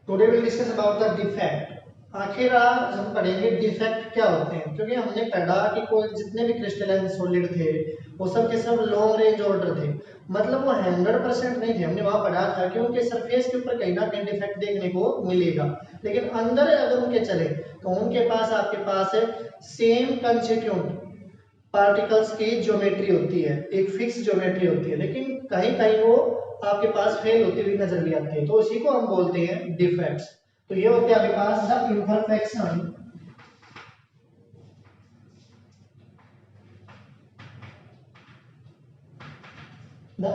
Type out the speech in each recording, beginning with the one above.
Today will discuss about the defect. आखिर आज हम पढ़ेंगे डिफेक्ट क्या होते हैं, क्योंकि हमने पढ़ा कि कोई जितने भी क्रिस्टलाइन सॉलिड थे वो सब के सब लॉन्ग रेंज ऑर्डर थे, मतलब वो 100% नहीं थे। हमने वहां पढ़ा था कि उनके सरफेस के ऊपर कहीं ना कहीं डिफेक्ट देखने को मिलेगा, लेकिन अंदर अगर उनके चले तो उनके पास आपके पास है सेम कंस्टिट्यूएंट पार्टिकल्स की ज्योमेट्री होती है, एक फिक्स ज्योमेट्री होती है, लेकिन कहीं कहीं वो आपके पास फेल होती हुई नजर भी आती है, तो उसी को हम बोलते हैं डिफेक्ट्स। तो ये होते हैं आपके पास the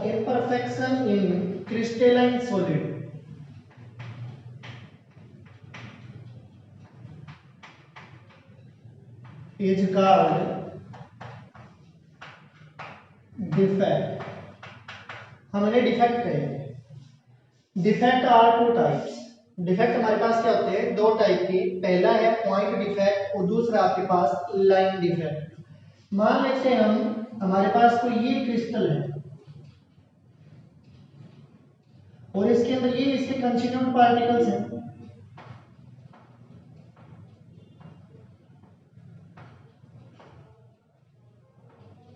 imperfection in crystalline solid is called defect। हम इन्हें डिफेक्ट कहेंगे। Defect are two types. Defect हमारे पास क्या होते हैं, दो टाइप के। पहला है पॉइंट डिफेक्ट और दूसरा आपके पास लाइन डिफेक्ट। मान लेते हैं हम हमारे पास कोई ये क्रिस्टल है और इसके अंदर ये इसके कंस्टिट्यूएंट पार्टिकल्स हैं।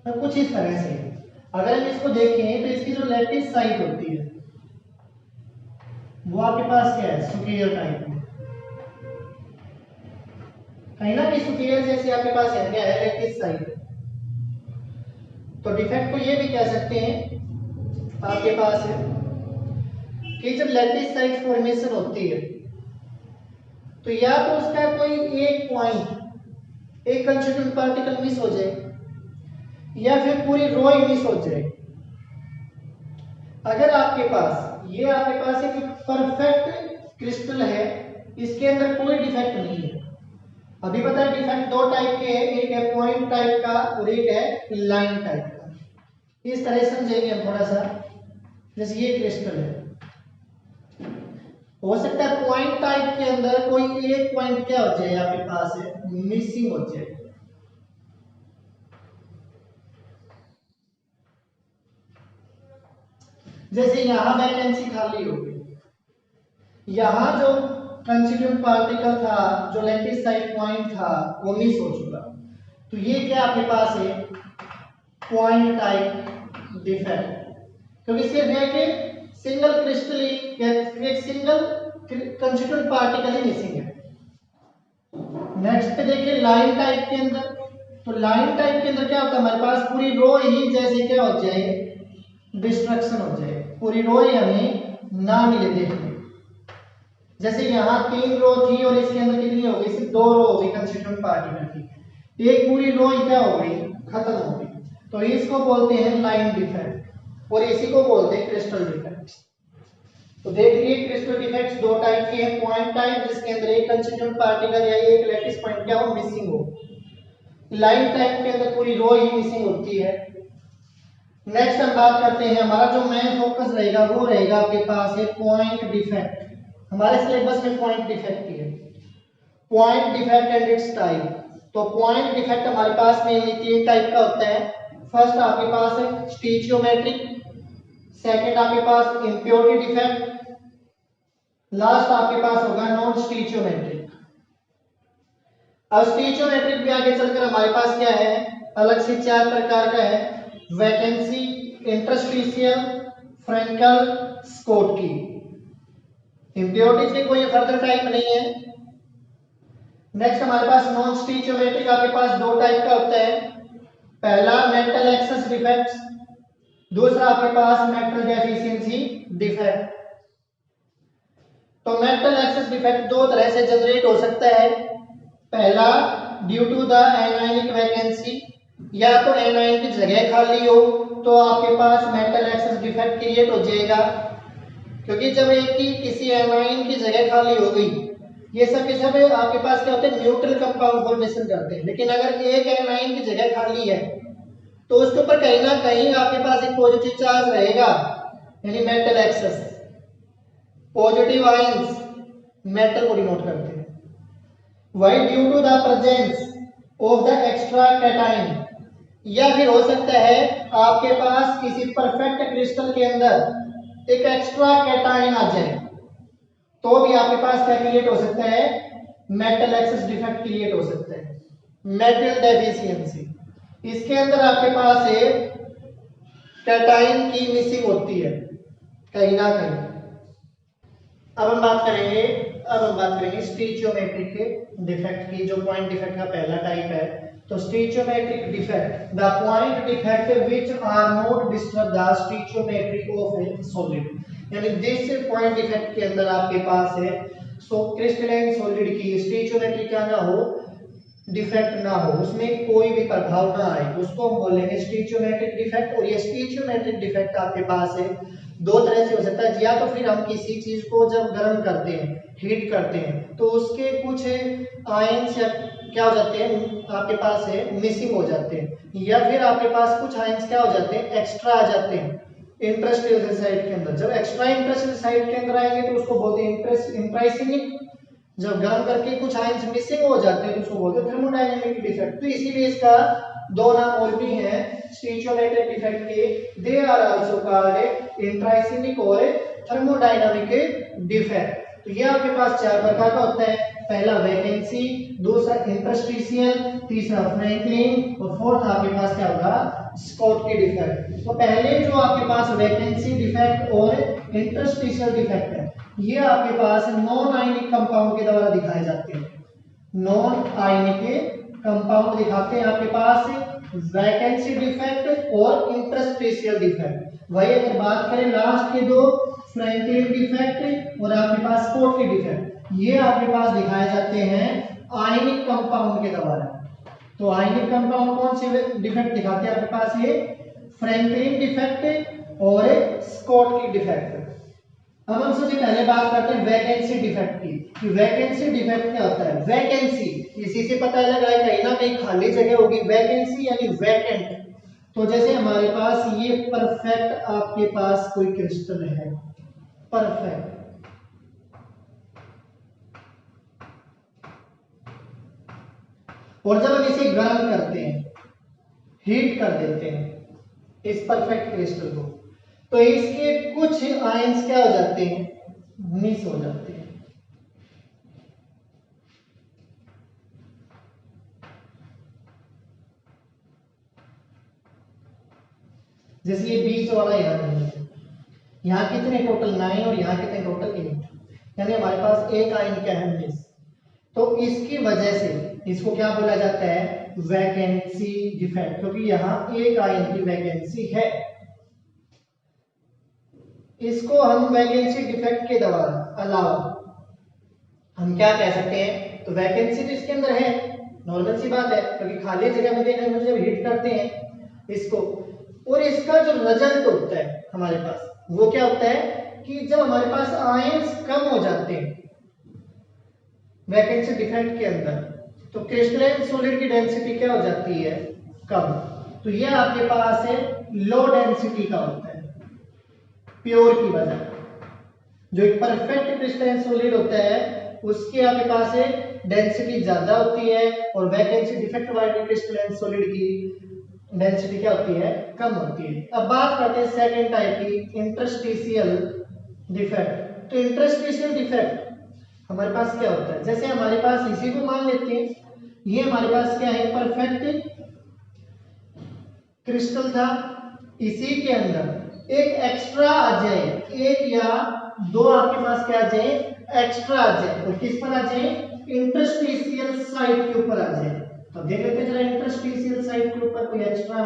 तो कुछ इस तरह से अगर हम इसको देखें तो इसकी जो लैटिस साइड होती है वो आपके पास क्या है, सुपीरियर टाइप में। कहीं ना कहीं सुपीरियर जैसे आपके पास है क्या है, लैटिस साइड। तो डिफेक्ट को ये भी कह सकते हैं आपके पास है कि जब लैटिस साइड फॉर्मेशन होती है तो या तो उसका कोई एक पॉइंट, एक कंस्टिट्यूएंट पार्टिकल मिस हो जाए या फिर पूरी रो ही मिस हो जाए। अगर आपके पास ये आपके पास एक परफेक्ट क्रिस्टल है, इसके अंदर कोई डिफेक्ट नहीं है। अभी पता है डिफेक्ट दो टाइप के हैं, एक है पॉइंट टाइप का और एक है लाइन टाइप का। इस तरह समझेंगे हम थोड़ा सा। जैसे ये क्रिस्टल है, हो सकता है पॉइंट टाइप के अंदर कोई एक पॉइंट क्या हो जाए आपके पास है, मिसिंग हो जाए। जैसे यहां वैकेंसी खाली हो गई, यहां जो कंस्टिट्यूएंट पार्टिकल था, जो लैटिस साइड पॉइंट था, वो मिस हो चुका। तो ये क्या आपके पास है, पॉइंट टाइप डिफेक्ट, क्योंकि सिर्फ एक सिंगल क्रिस्टल या एक सिंगल कंस्टिट्यूएंट पार्टिकल ही मिसिंग है। नेक्स्ट पे देखिए लाइन टाइप के अंदर। तो लाइन टाइप के अंदर क्या होता है, हमारे पास पूरी रो ही जैसे क्या हो जाए, डिस्ट्रक्शन हो जाए, पूरी रो ही हमें ना मिले देखने। जैसे यहाँ 3 रो थी और इसके अंदर कितनी हो गई, सिर्फ 2 रो हो गई कंस्टिट्यूएंट पार्टिकल की, एक पूरी रो ही क्या हो गई, खत्म हो गई। तो इसको बोलते हैं लाइन डिफेक्ट और इसी को बोलते हैं क्रिस्टल डिफेक्ट। तो देख लीजिए क्रिस्टल डिफेक्ट्स दो टाइप के हैं। पॉइंट टाइप जिसके अंदर एक कंस्टिट्यूएंट पार्टिकल या एक लैटिस पॉइंट क्या हो, मिसिंग हो। लाइन टाइप के अंदर पूरी रो ही मिसिंग होती है। नेक्स्ट हम बात करते हैं, हमारा जो मेन फोकस रहेगा वो रहेगा आपके पास है पॉइंट डिफेक्ट। हमारे सिलेबस में पॉइंट डिफेक्ट की है, point defect and it's type. तो पॉइंट डिफेक्ट हमारे पास मेनली 3 टाइप का होता है। फर्स्ट आपके पास है स्टीचियोमेट्रिक, सेकंड आपके पास इंप्योरिटी डिफेक्ट, लास्ट आपके पास होगा नॉन स्टीचियोमेट्रिक। अब स्टीचियोमेट्रिक भी आगे चलकर हमारे पास क्या है, अलग से 4 प्रकार का है, vacancy, interstitial, Frenkel, Schottky. Impurities की कोई फर्दर टाइप नहीं है। नेक्स्ट हमारे पास नॉन स्टीचियोमेट्रिक आपके पास 2 टाइप का होता है। पहला मेटल एक्सेस डिफेक्ट्स, दूसरा आपके पास मेटल डेफिशिएंसी डिफेक्ट। तो मेटल एक्सेस डिफेक्ट 2 तरह से जनरेट हो सकता है। पहला due to the anionic vacancy, या तो एनायन की जगह खाली हो तो आपके पास मेटल एक्सेस डिफेक्ट क्रिएट हो जाएगा, क्योंकि जब एक की किसी एनायन की जगह खाली हो गई, ये सब के सब आपके पास क्या होते हैं, न्यूट्रल कंपाउंड फॉर्मेशन करते हैं। लेकिन अगर एक एनायन की जगह खाली है तो उसके ऊपर कहीं ना कहीं आपके पास एक पॉजिटिव चार्ज रहेगा, यानी metal excess. Positive ions metal को डिनोट करते हैं। वही due to the presence of the extra cation, या फिर हो सकता है आपके पास किसी परफेक्ट क्रिस्टल के अंदर एक एक्स्ट्रा कैटायन आ जाए, तो भी आपके पास क्या क्रिएट हो सकता है, मेटल एक्सेस डिफेक्ट क्रिएट हो सकता है, मेटल डेफिशिएंसी। इसके अंदर आपके पास है कैटाइन की मिसिंग होती है कहीं ना कहीं। अब हम बात करेंगे स्टीचियोमेट्रिक डिफेक्ट की, जो पॉइंट डिफेक्ट का पहला टाइप है। तो stoichiometric defect, the point defect which are not disturb the stoichiometry of a solid, यानी जिस पॉइंट डिफेक्ट के अंदर आपके पास है सो क्रिस्टलाइन सॉलिड की स्टीचियोमेट्री क्या ना हो, डिफेक्ट ना हो, उसमें कोई भी प्रभाव ना आए, उसको हम बोलेंगे स्टीचियोमेट्रिक डिफेक्ट। और ये स्टीचियोमेट्रिक डिफेक्ट आपके पास है दो तरह से हो सकता है, या तो फिर हम किसी चीज को जब गर्म करते हैं, हीट करते हैं, तो उसके कुछ आयंस या क्या हो जाते हैं आपके पास है मिसिंग हो जाते हैं, या फिर आपके पास कुछ आयंस क्या हो जाते हैं एक्स्ट्रा आ जाते हैं इंट्रास्टेलर साइड के अंदर। जब एक्स्ट्रा इंट्रास्टेलर साइड के अंदर आएंगे तो उसको बोलते हैं इंट्राइसिनिक। जब गर्म करके कुछ आयंस मिसिंग हो जाते हैं तो उसको बोलते हैं थर्मोडायनामिक डिफेक्ट। तो इसीलिए इसका दो नाम और भी हैं स्टीचियोमेट्रिक डिफेक्ट के, दे आर आल्सो कॉल्ड इंट्राइसिनिक और थर्मोडायनामिक डिफेक्ट। तो ये आपके पास चार प्रकार का होता है, पहला वैकेंसी, दूसरा इंटरस्टिशियल, तीसरा फ्रैंकलिन और फोर्थ आपके पास क्या होगा स्कॉटकी डिफेक्ट। तो पहले जो आपके पास वैकेंसी डिफेक्ट और इंटरस्टिशियल डिफेक्ट है, ये आपके पास नॉन आयनिक कंपाउंड के द्वारा दिखाए जाते हैं। नॉन आयनिक कंपाउंड दिखाते हैं आपके पास वैकेंसी डिफेक्ट और इंटरस्टिशियल डिफेक्ट। वही अगर बात करें लास्ट के दो, फ्रैंकलिन डिफेक्ट और आपके पास स्कॉटकी डिफेक्ट, ये आपके पास दिखाए जाते हैं आयनिक कंपाउंड के द्वारा। तो आयनिक कंपाउंड कौन से डिफेक्ट दिखाते हैं आपके पास, ये फ्रैंकलिन डिफेक्ट और स्कॉटकी डिफेक्ट। अब हम सबसे पहले बात करते हैं वैकेंसी डिफेक्ट की, कि वैकेंसी डिफेक्ट क्या होता है। वैकेंसी इसी से पता लगा है कहीं ना कहीं खाली जगह होगी, वैकेंसी यानी वैकेंट। तो जैसे हमारे पास ये परफेक्ट आपके पास कोई क्रिस्टल है, परफेक्ट, और जब हम इसे गर्म करते हैं, हीट कर देते हैं इस परफेक्ट क्रिस्टल को, तो इसके कुछ आयंस क्या हो जाते हैं मिस हो जाते हैं। जैसे ये बीच वाला यहां नहीं है, यहां कितने टोटल 9 और यहां कितने टोटल 8, यानी हमारे पास एक आयन क्या है मिस। तो इसकी वजह से इसको क्या बोला जाता है वैकेंसी डिफेक्ट, क्योंकि यहां एक आयन की वैकेंसी है। इसको हम वैकेंसी डिफेक्ट के अलावा हम क्या कह सकते हैं, तो वैकेंसी तो इसके अंदर है, नॉर्मल सी बात है, क्योंकि खाली जगह में देखने में जब हीट करते हैं इसको, और इसका जो रिजल्ट होता है हमारे पास वो क्या होता है कि जब हमारे पास आयंस कम हो जाते हैं वैकेंसी डिफेक्ट के अंदर, तो क्रिस्टलाइन सॉलिड की डेंसिटी क्या हो जाती है कम। तो ये आपके पास है लो डेंसिटी का होता है प्योर की वजह। जो एक परफेक्ट क्रिस्टलाइन सॉलिड होता है उसके आपके पास है डेंसिटी ज्यादा होती है, और वैकेंसी डिफेक्ट वाले क्रिस्टलाइन सॉलिड की डेंसिटी क्या होती है कम होती है। अब बात करते हैं सेकंड टाइप की इंटरस्टिशियल डिफेक्ट। तो इंटरस्टिशियल डिफेक्ट हमारे पास क्या होता है, जैसे हमारे पास इसी को मान लेते हैं, ये हमारे पास क्या है परफेक्ट क्रिस्टल था, इसी के अंदर एक एक्स्ट्रा आ जाए, एक या दो आपके पास क्या आ जाए एक्स्ट्रा आ जाए, और किस पर आ जाए इंटरस्टिशियल साइट के ऊपर आ जाए। तो देख लेते हैं जरा इंटरस्टिशियल साइट के ऊपर कोई एक्स्ट्रा,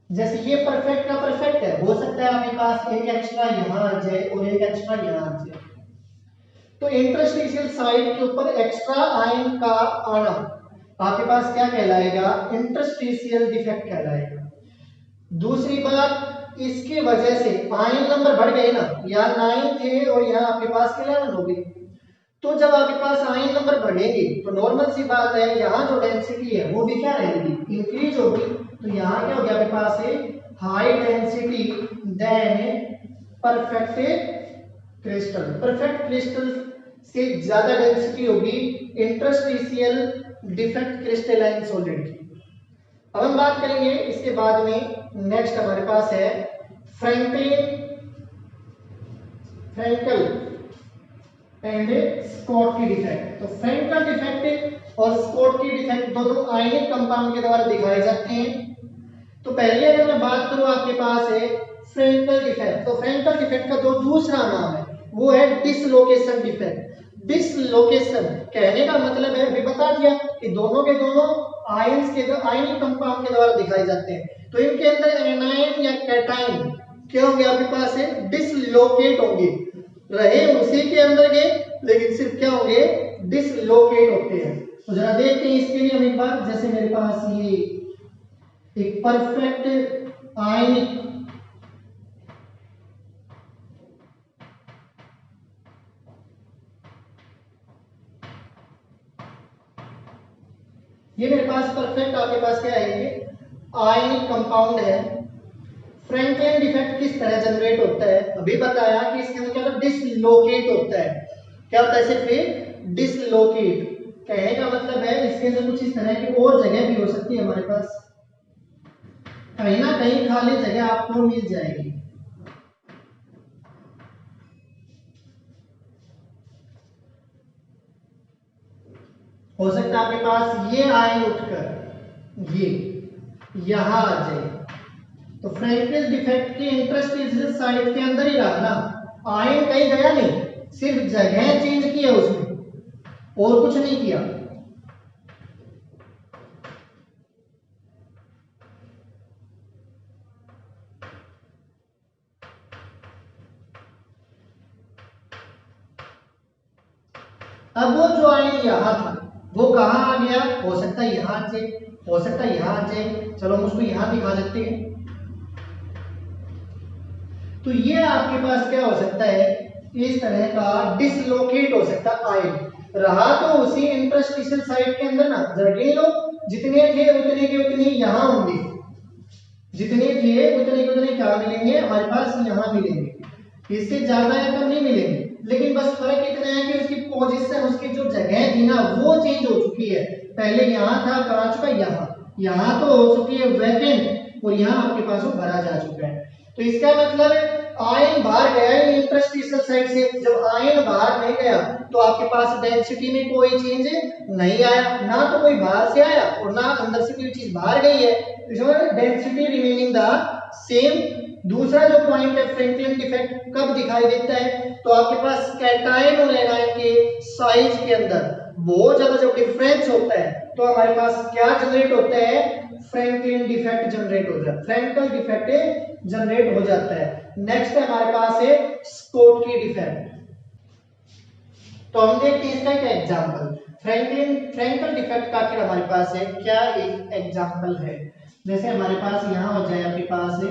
जैसे ये परफेक्ट का परफेक्ट है, हो सकता है आपके पास एक एक्स्ट्रा यहां आ जाए और एक एक्स्ट्रा यहां आ जाए। तो इंटरस्टिशियल साइट के ऊपर एक्स्ट्रा आयन का आना आपके पास क्या कहलाएगा इंटरस्टिशियल डिफेक्ट कहलाएगा। दूसरी बात, इसकी वजह से आयन नंबर बढ़ गए ना, यहाँ 9 थे और यहाँ आपके पास 11 हो गए। तो जब आपके पास आयन नंबर बढ़ेंगे तो नॉर्मल सी बात है यहाँ जो डेंसिटी है वो भी क्या रहेगी इंक्रीज होगी। तो यहाँ क्या हो गया आपके पास है high density than perfect crystal. Perfect crystal से ज्यादा डेंसिटी होगी इंटरस्टिशियल डिफेक्ट क्रिस्टलाइन सॉलिड की। अब हम बात करेंगे इसके बाद में, नेक्स्ट हमारे पास है फ्रैंकल एंड स्कॉटकी डिफेक्ट। तो फ्रैंकल डिफेक्ट और स्कॉटकी डिफेक्ट दोनों आयनिक कंपाउंड के द्वारा दिखाए जाते हैं। तो पहले अगर मैं बात करूं, आपके पास है फ्रैंकल डिफेक्ट। तो फ्रैंकल डिफेक्ट का जो दूसरा नाम है वो है डिसलोकेशन डिफेक्ट। डिसलोकेशन कहने का मतलब है, अभी बता दिया कि दोनों के दोनों आयनिक कंपाउंड के द्वारा दिखाए जाते हैं। तो इनके अंदर एनायन या कैटाइन क्या होंगे, आपके पास है डिसलोकेट होंगे, रहे उसी के अंदर के, लेकिन सिर्फ क्या होंगे, डिसलोकेट होते हैं। तो जरा देखते हैं इसके लिए हम एक बार, जैसे मेरे पास ये एक परफेक्ट आयनिक ये मेरे पास परफेक्ट आपके पास क्या है, ये आयनिक कंपाउंड है। फ्रैंकलिन डिफेक्ट किस तरह जनरेट होता है, अभी बताया कि इसके अंदर क्या होता है, डिसलोकेट होता है। क्या होता है, सिर्फ डिसलोकेट कहने का मतलब है इसके अंदर कुछ इस तरह की और जगह भी हो सकती है हमारे पास, कहीं ना कहीं खाली जगह आपको मिल जाएगी। हो सकता है आपके पास ये आयन उठकर ये यहां आ जाए, तो फ्रैंकलिन डिफेक्ट के इंटरस्टिशियल साइड के अंदर ही रहा ना, आयन कहीं गया नहीं, सिर्फ जगह चेंज की है उसमें और कुछ नहीं किया। अब वो जो आयन यहां था वो कहां आ गया, हो सकता है यहां आ जाए, हो सकता है यहां आ जाए। चलो हम उसको यहां दिखा देते हैं। तो ये आपके पास क्या हो सकता है, इस तरह का डिसलोकेट हो सकता है आयन, रहा तो उसी इंटरस्टिशियल साइड के अंदर ना, जरा गिन लो, जितने थे उतने के उतने यहां होंगे, जितने थे उतने के उतने क्या मिलेंगे, हमारे पास यहां मिलेंगे, इससे ज्यादा या कम नहीं मिलेंगे। लेकिन बस फर्क इतना है कि उसकी पोजीशन, उसकी जो जगह थी ना वो चेंज हो चुकी है। पहले यहां था, कहां चुका, यहां तो हो चुकी है वैकेंट, और यहां आपके पास वो भरा जा चुका है। तो इसका मतलब आयन बाहर गया ही इंटरस्टिशियल साइड से, जब आयन बाहर नहीं गया तो आपके पास डेंसिटी में कोई चेंज नहीं आया, ना तो कोई बाहर से आया और ना अंदर से कोई चीज बाहर गई है, डेंसिटी रिमेनिंग द सेम। दूसरा जो पॉइंट है फ्रैंकलिन डिफेक्ट कब दिखाई देता है, तो आपके पास कैटायन और एनायन के साइज के अंदर बहुत ज्यादा जब डिफरेंस होता है तो हमारे पास क्या जनरेट होता है, फ्रैंकलिन डिफेक्ट जनरेट हो जाता है, फ्रैंकल डिफेक्ट जनरेट हो जाता है। नेक्स्ट है हमारे पास है स्कोटकी डिफेक्ट। तो हम देखते हैं इसका क्या एग्जांपल, फ्रैंकल डिफेक्ट का फिर हमारे पास है क्या एक एग्जांपल है। जैसे हमारे पास यहां हो जाए, आपके पास है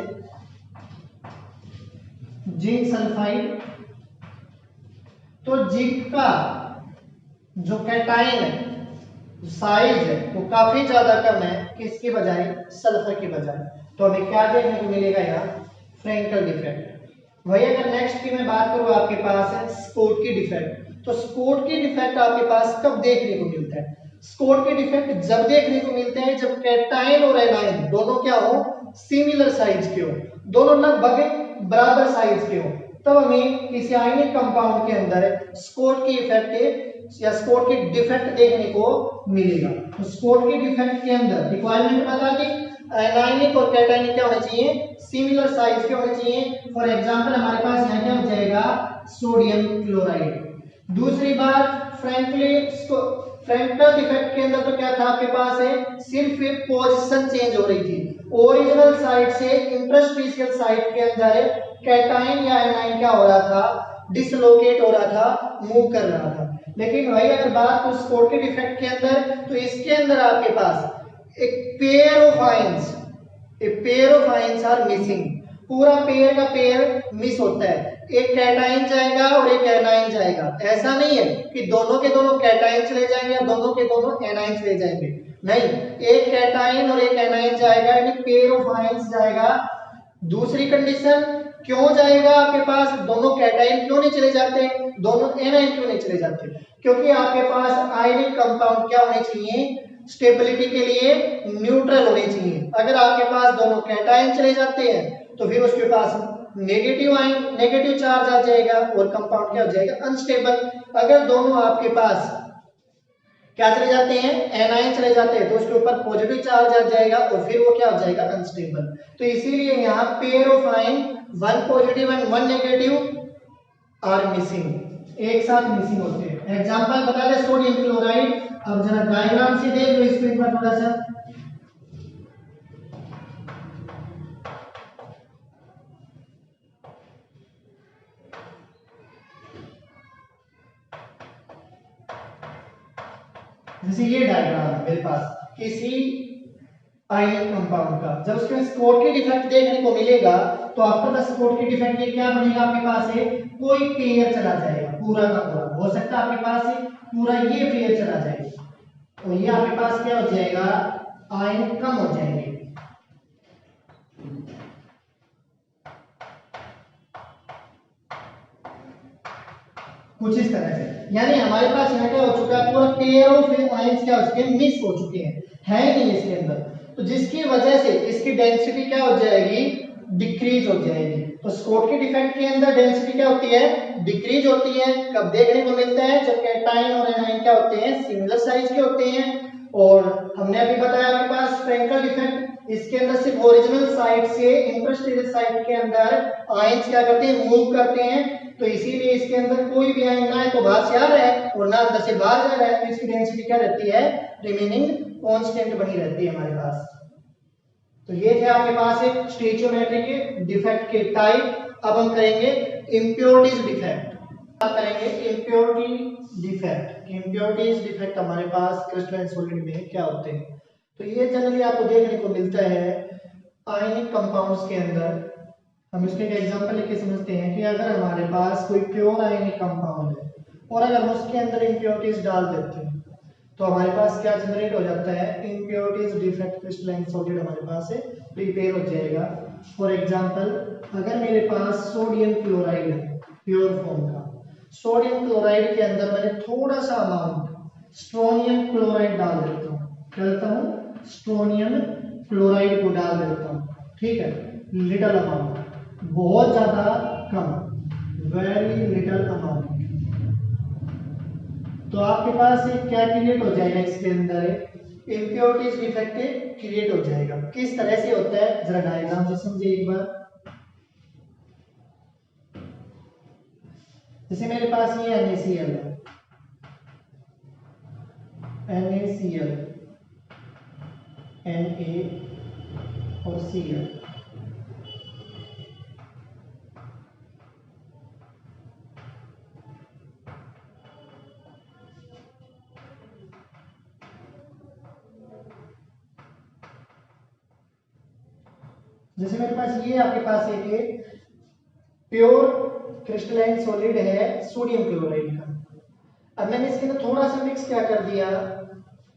जिंक सल्फाइड। तो जिंक का जो कैटायन है, साइज है वो काफी ज्यादा कम है, किसके बजाय, सल्फर के बजाय। तो हमें क्या देखने को मिलेगा यहाँ, फ्रैंकल डिफेक्ट। वही अगर नेक्स्ट की मैं बात करूं, आपके पास है स्कोटकी डिफेक्ट। तो स्कोटकी डिफेक्ट आपके पास कब देखने को मिलता है, स्कोटकी डिफेक्ट जब देखने को मिलते हैं जब कैटायन और एनायन दोनों क्या हो, सिमिलर साइज के हो, दोनों लगभग बराबर साइज के हो, तब हमें किसी आयनिक कंपाउंड के अंदर स्कोटकी इफेक्ट या स्कोटकी डिफेक्ट देखने को मिलेगा। तो स्कोटकी डिफेक्ट के अंदर रिक्वायरमेंट बता दी, एनायनिक और कैटायनिक क्या होने चाहिए, सिमिलर साइज के होने चाहिए। फॉर एग्जांपल हमारे पास यहाँ क्या हो जाएगा, सोडियम क्लोराइड। दूसरी बात फ्रैंकल डिफेक्ट के अंदर तो क्या था, आपके पास है सिर्फ एक पोजीशन चेंज हो रही थी, ओरिजिनल साइड से इंटरस्टिशियल साइड के अंदर कैटायन या एनायन क्या हो रहा था, डिसलोकेट हो रहा था, मूव कर रहा था। लेकिन वही अगर बात हो स्कोटकी डिफेक्ट के अंदर, तो इसके अंदर आपके पास एक pair of ions are missing, पूरा पेयर का पेयर मिस होता है, एक कैटायन जाएगा और एक एनायन जाएगा। ऐसा नहीं है कि दोनों के दोनों कैटायन चले जाएंगे या दोनों के दोनों एनायन चले जाएंगे, नहीं, एक कैटायन और एक एनायन जाएगा, यानी पेयर ऑफ आयंस जाएगा। दूसरी कंडीशन, क्यों जाएगा आपके पास, दोनों कैटायन क्यों नहीं चले जाते, दोनों एनायन क्यों नहीं चले जाते, क्योंकि आपके पास आयनिक कंपाउंड क्या होने चाहिए, स्टेबिलिटी के लिए न्यूट्रल होनी चाहिए। अगर आपके पास दोनों कैटायन चले जाते हैं तो फिर उसके पास नेगेटिव चार्ज आ जाएगा और कंपाउंड क्या हो जाएगा, अनस्टेबल। अगर दोनों आपके पास क्या चले जाते हैं, एनायन चले जाते हैं, तो उसके ऊपर पॉजिटिव चार्ज आ जाएगा और फिर वो क्या हो जाएगा, अनस्टेबल। तो इसीलिए यहाँ pair of ion one positive and one negative are missing, एक साथ मिसिंग होते हैं। एग्जांपल बता दे सोडियम क्लोराइड। अब जरा डायग्राम से देख लो स्क्रीन पर थोड़ा सा। जैसे ये डायग्राम है मेरे पास किसी आयनिक कंपाउंड का, जब उसके स्कोटकी इफेक्ट देखने को मिलेगा तो आफ्टर द स्कोटकी इफेक्ट ये क्या बनेगा आपके पास है, कोई पेयर चला जाएगा पूरा का पूरा। हो सकता है आपके पास है पूरा ये पेयर चला जाएगा और ये आपके पास क्या हो जाएगा, आयन कम हो जाएंगे। कुछ इस तरह से, यानी हमारे पास यहाँ क्या हो चुका है, पूरा पेयर ऑफ आयंस क्या हो चुके हैं, मिस हो चुके हैं, है ही नहीं इसके अंदर। तो जिसकी वजह से इसकी डेंसिटी क्या हो जाएगी, डिक्रीज हो जाएगी। तो स्कोटकी डिफेक्ट के अंदर डेंसिटी क्या होती है, डिक्रीज होती है। कब देखने को मिलता है, जब कैटायन और एनायन क्या होते हैं, सिमिलर साइज के होते हैं। और हमने अभी बताया आपके पास फ्रैंकल डिफेक्ट, इसके अंदर सिर्फ ओरिजिनल साइड से इंटरस्टेलर साइड के अंदर आयंस क्या करते हैं, मूव करते हैं। तो इसीलिए इसके अंदर कोई भी आयन ना है तो बाहर से आ रहा है और ना अंदर से बाहर जा रहा है, तो इसकी डेंसिटी क्या रहती है, रिमेनिंग कांस्टेंट बनी रहती है हमारे पास। तो ये थे आपके पास एक स्टोइचियोमेट्री के डिफेक्ट के टाइप। अब हम करेंगे इंप्योरिटीज डिफेक्ट। अब करेंगे इंप्योरिटी डिफेक्ट। इंप्योरिटीज डिफेक्ट हमारे पास क्रिस्टलाइन सॉलिड में क्या होते हैं, तो ये जनरली आपको देखने को मिलता है आयनिक कंपाउंड्स के अंदर। हम इसके एक एग्जांपल लेके समझते हैं कि अगर हमारे पास कोई प्योर आयनिक कंपाउंड है और अगर हम उसके अंदर इंप्योरिटीज डाल देते हैं तो हमारे पास क्या जनरेट हो जाता है, इंप्योरिटीज डिफेक्ट क्रिस्टलाइन सॉलिड हमारे पास से प्रिपेयर हो जाएगा। फॉर एग्जांपल अगर मेरे पास सोडियम क्लोराइड है प्योर फॉर्म का, सोडियम क्लोराइड के अंदर मैंने थोड़ा सा अमाउंट स्ट्रोनियम क्लोराइड डाल देता हूँ, क्या देता हूँ, स्ट्रोनियम क्लोराइड को डाल देता हूँ, ठीक है, लिटिल अमाउंट, बहुत ज्यादा कम, वेरी लिटिल अमाउंट। तो आपके पास एक क्या क्रिएट हो जाएगा, इसके अंदर इंप्योरिटीज डिफेक्ट क्रिएट हो जाएगा। किस तरह से होता है जरा डायग्राम से समझिए एक बार। जैसे मेरे पास ये NaCl है, NaCl, Na और Cl। जैसे मेरे पास ये आपके पास एक प्योर क्रिस्टलाइन सॉलिड है सोडियम क्लोराइड का। अब मैंने इसके अंदर थोड़ा सा मिक्स क्या कर दिया,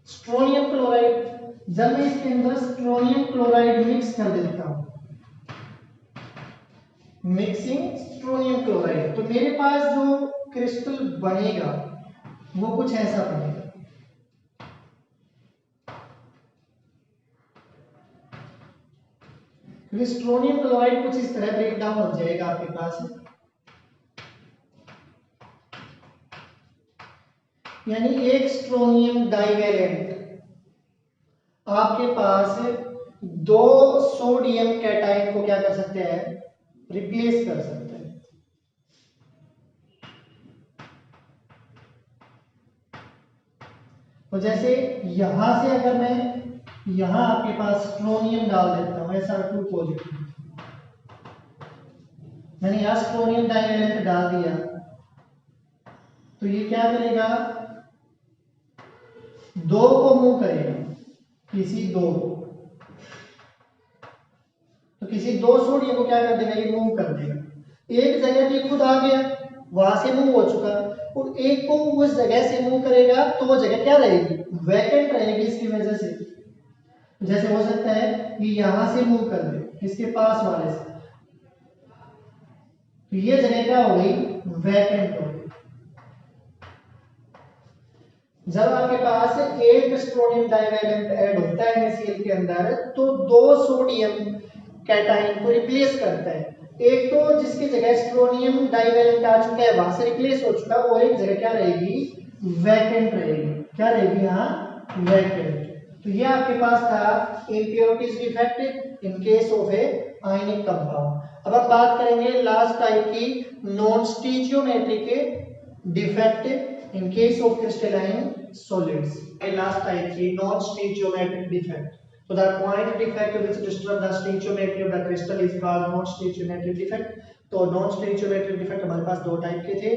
स्ट्रोनियम क्लोराइड। जब मैं इसके अंदर स्ट्रोनियम क्लोराइड मिक्स कर देता हूं, मिक्सिंग स्ट्रोनियम क्लोराइड, तो मेरे पास जो क्रिस्टल बनेगा वो कुछ ऐसा बनेगा। स्ट्रोनियम क्लोराइड कुछ इस तरह ब्रेक डाउन हो जाएगा आपके पास, यानी एक स्ट्रोनियम डाइवैलेंट आपके पास दो सोडियम कैटायन को क्या कर सकते हैं, रिप्लेस कर सकते हैं। तो जैसे यहां से अगर मैं यहां आपके पास स्ट्रोनियम डाल देता हूं Sr2 पॉजिटिव, मैंने यहां स्ट्रोनियम डाइवैलेंट डाल दिया, तो ये क्या करेगा, दो को मूव करेगा, किसी दो, तो किसी दो सोडियम को क्या कर देगा, ये मूव कर देगा। एक जगह पे खुद आ गया, वहां से मूव हो चुका, और एक को उस जगह से मूव करेगा तो वो जगह क्या रहेगी, वैकेंट रहेगी। इसकी वजह से जैसे हो सकता है कि यहां से मूव कर दे इसके पास वाले से, तो ये जगह क्या हो गई, वैकेंट हो गई। जब आपके पास एक स्ट्रोनियम डाइवैलेंट ऐड होता है NaCl के अंदर तो 2 सोडियम कैटाइन को रिप्लेस करता है। एक तो जिसकी जगह स्ट्रोनियम डाइवैलेंट आ चुका है वहां से रिप्लेस हो चुका है, और एक जगह क्या रहेगी, वैकेंट रहेगी। क्या रहेगी यहाँ, वैकेंट। तो ये आपके पास था impurities defect in case of a ionic compound. अब हम बात करेंगे लास्ट टाइप की, non stoichiometric defect in case of crystalline solids. A last type की non-stoichiometric defect. So the point defect which disturb the stoichiometry of the crystal is called non-stoichiometric defect. तो non-stoichiometric defect हमारे पास दो type के थे,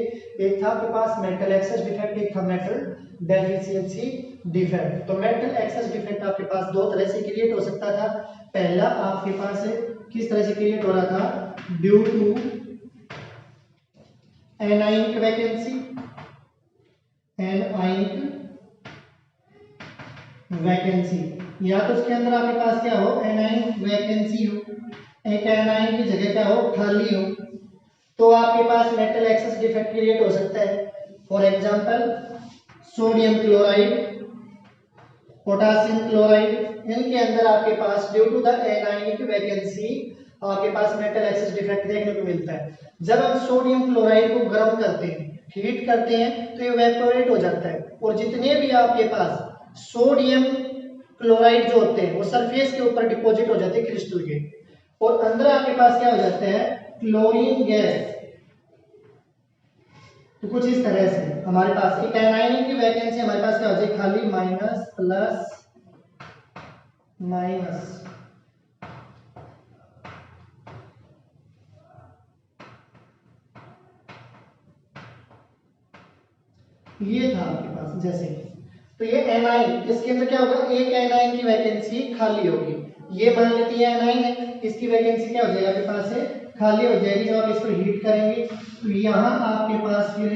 एक था आपके पास मेटल एक्सेस डिफेक्ट, एक था मेटल डेफिशिएंसी डिफेक्ट। तो मेटल एक्सेस डिफेक्ट आपके पास दो तरह से क्रिएट हो सकता था। पहला आपके पास किस तरह से क्रिएट हो रहा था, due to anionic vacancy, anionic vacancy, या तो उसके अंदर आपके पास क्या हो, एनाइन वैकेंसी हो, एक एनाइन की जगह क्या हो, खाली हो, तो आपके पास मेटल एक्सेस डिफेक्ट क्रिएट हो सकता है। For example sodium chloride, potassium chloride, इनके अंदर आपके पास due to the anionic vacancy आपके पास मेटल एक्सेस डिफेक्ट देखने को मिलता है। जब हम सोडियम क्लोराइड को गर्म करते हैं, हीट करते हैं, तो ये इवेपोरेट हो जाता है, और जितने भी आपके पास सोडियम क्लोराइड जो होते हैं वो सरफेस के ऊपर डिपॉजिट हो जाते हैं क्रिस्टल के, और अंदर आपके पास क्या हो जाता है, क्लोरीन गैस। तो कुछ इस तरह से हमारे पास एक एनाइन की वैकेंसी हमारे पास क्या हो जाए, खाली माइनस प्लस माइनस, ये था आपके पास जैसे। तो ये एनाइन, इसके अंदर क्या होगा, एक एनाइन की वैकेंसी खाली होगी, ये मान लेती है एनाइन है, इसकी वैकेंसी क्या हो जाएगी आपके पास है, खाली हो जाएगी। जब आप इसको हीट करेंगे तो यहाँ आपके पास फिर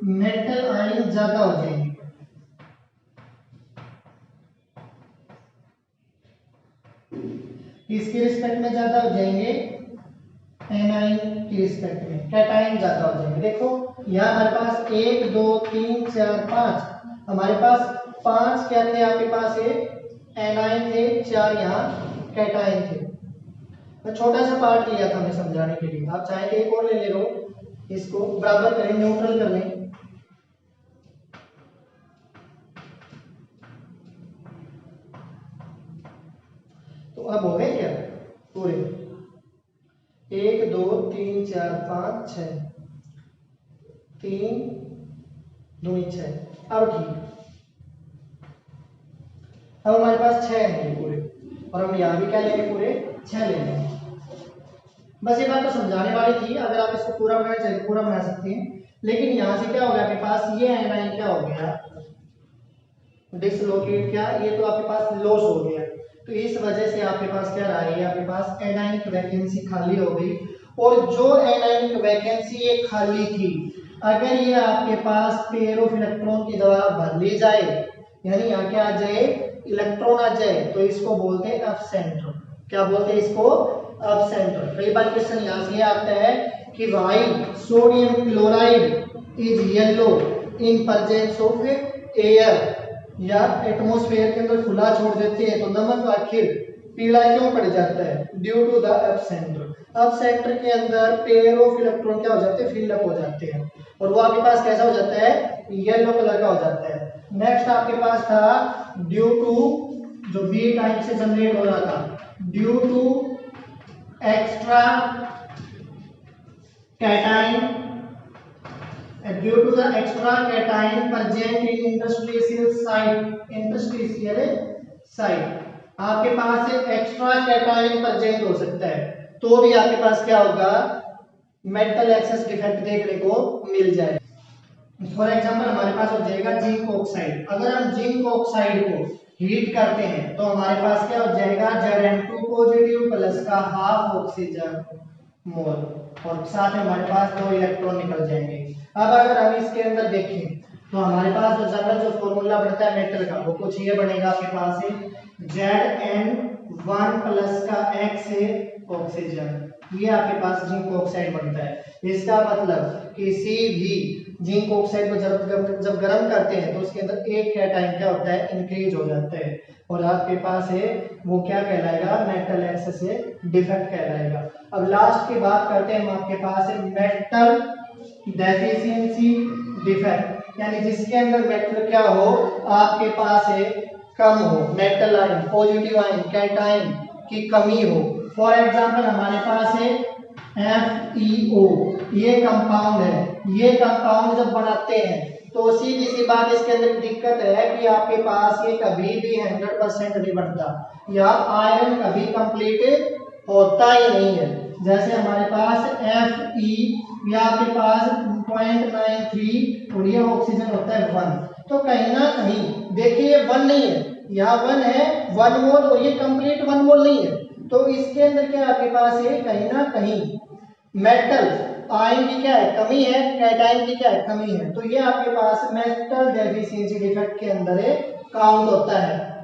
मेटल आयन ज्यादा हो जाएंगे, इसके रिस्पेक्ट में ज्यादा हो जाएंगे, एनाइन की रिस्पेक्ट में कैटाइन ज्यादा हो जाएंगे। देखो यहाँ हमारे पास 1 2 3 4 5, हमारे पास 5 क्या थे आपके पास, एनाइन थे, 4 यहाँ कैटाइन थे। मैं छोटा सा पार्ट लिया था हमें समझाने के लिए, आप चाहे एक और ले लो, इसको बराबर करें, न्यूट्रल कर लें। तो अब हो गए क्या पूरे, 1 2 3 4 5 6, 3 2 6। अब ठीक, अब हमारे पास 6 हैं पूरे, और हम यहाँ भी क्या लेंगे, पूरे 6 ले लेंगे। बस ये बात तो समझाने वाली थी, अगर आप इसको पूरा बनाना चाहिए पूरा बना सकते हैं, लेकिन यहाँ से क्या हो गया आपके पास, ये एनाइन क्या हो गया, डिसलोकेट, क्या ये तो आपके पास लॉस हो गया। तो इस वजह से आपके पास क्या रहा है, आपके पास एनाइनिक वैकेंसी खाली हो गई, और जो एनाइनिक वैकेंसी ये खाली थी, अगर ये आपके पास पेयर ऑफ इलेक्ट्रॉन के द्वारा भर ली जाए, यानी यहाँ क्या आ जाए, इलेक्ट्रॉन आ जाए, तो इसको बोलते हैं अब सेंटर। क्या बोलते हैं इसको, अब सेंटर। कई बार क्वेश्चन यहाँ से आता है कि why sodium chloride is yellow in presence of air, या एटमॉस्फेयर के अंदर खुला छोड़ देते हैं तो नमक आखिर पीला क्यों पड़ जाता है, ड्यू टू द अब सेंटर। अब सेंटर के अंदर पेयर ऑफ इलेक्ट्रॉन क्या हो जाते हैं, फिल अप हो जाते हैं, और वो आपके पास कैसा हो जाता है, येलो कलर का हो जाता है। नेक्स्ट आपके पास था ड्यू टू, जो बी टाइप से जनरेट हो रहा था, ड्यू टू एक्स्ट्रा कैटाइन, due to the extra cation present in interstitial site, आपके पास एक्स्ट्रा कैटाइन प्रेजेंट हो सकता है, तो भी आपके पास क्या होगा, मेटल एक्सेस डिफेक्ट देखने को मिल जाए। फॉर एग्जांपल हमारे पास हो जाएगा जिंक ऑक्साइड, अगर हम जिंक ऑक्साइड को हीट करते हैं तो हमारे पास क्या हो जाएगा, Zn2 पॉजिटिव प्लस का हाफ ऑक्सीजन मोल, और साथ में हमारे पास 2 इलेक्ट्रॉन निकल जाएंगे। अब अगर हम इसके अंदर देखें तो हमारे पास जो जनरल जो फॉर्मूला बनता है मेटल का, वो कुछ ये बनेगा आपके पास है Zn1 प्लस का X है ऑक्सीजन, ये आपके पास जिंक ऑक्साइड बनता है। इसका मतलब किसी भी जिंक ऑक्साइड को जब गर्म करते हैं तो उसके अंदर एक कैटायन क्या होता है, इंक्रीज हो जाता है, और आपके पास है वो क्या कहलाएगा, मेटल एक्सेस डिफेक्ट कहलाएगा। अब लास्ट की बात करते हैं हम, आपके पास है मेटल डेफिशिएंसी डिफेक्ट, यानी जिसके अंदर मेटल क्या हो, आपके पास है कम हो, metal ion, positive ion, cation की कमी हो। फॉर एग्जांपल हमारे पास है FeO, ये कंपाउंड है, ये कंपाउंड जब बनाते हैं तो सीधी सी बात इसके अंदर दिक्कत है कि आपके पास ये कभी भी 100% नहीं बनता, या आयरन कभी कंप्लीट होता ही नहीं है। जैसे हमारे पास Fe या आपके पास 0.93 और ये ऑक्सीजन होता है 1, तो कहीं ना कहीं देखिए ये 1 नहीं है, यहाँ 1 है 1 मोल, और ये कंप्लीट 1 मोल नहीं है, तो इसके अंदर क्या आपके पास है, कहीं ना कहीं मेटल आयन की क्या है, कमी है, कैटायन की क्या है, कमी है, तो ये आपके पास मेटल डेफिशिएंसी डिफेक्ट के अंदर काउंट होता है।